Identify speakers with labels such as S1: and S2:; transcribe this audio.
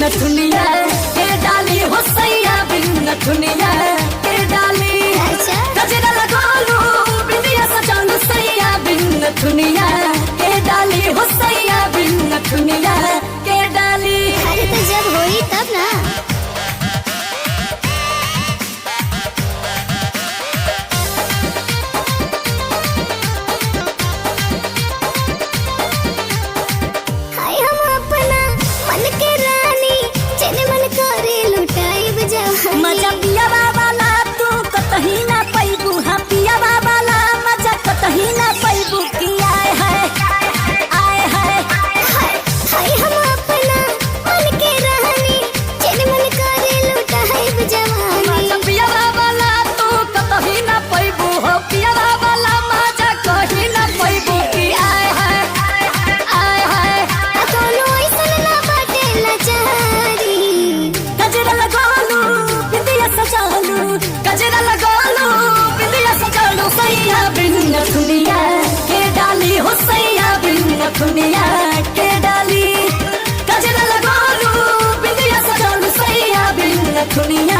S1: नथुनिया के डाली हो सैया बिन नथुनिया के डाली। गजरा लगालू बिंदिया सजालू सैया बिन नथुनिया के डाली हो सैया बिन नथुनिया के डाली।
S2: अरे तो जब होई तब ना।
S1: मजा पिया बाबाला तू कतही ना पैबू, हाँ पिया बाबाला मजा कतही ना पैबू की आए है आए है।
S2: हाय हम अपना मन के रानी जेने मन करे लुटाइब जवानी।
S1: मजा पिया बाबाला तू कतही ना पैबू हो पिया बाबाला मजा कहीं ना पैबू की आए है आए है।
S2: कोनो ऐसन ना बाटे लाचारी।
S1: गजरा लगालू बिंदिया सजालू गजरा लगालू बिंदिया सजालू सैया बिन नथुनिया के डाली हो सैया बिन नथुनिया के डाली। गजरा लगालू बिंदिया सजालू सैया बिन नथुनिया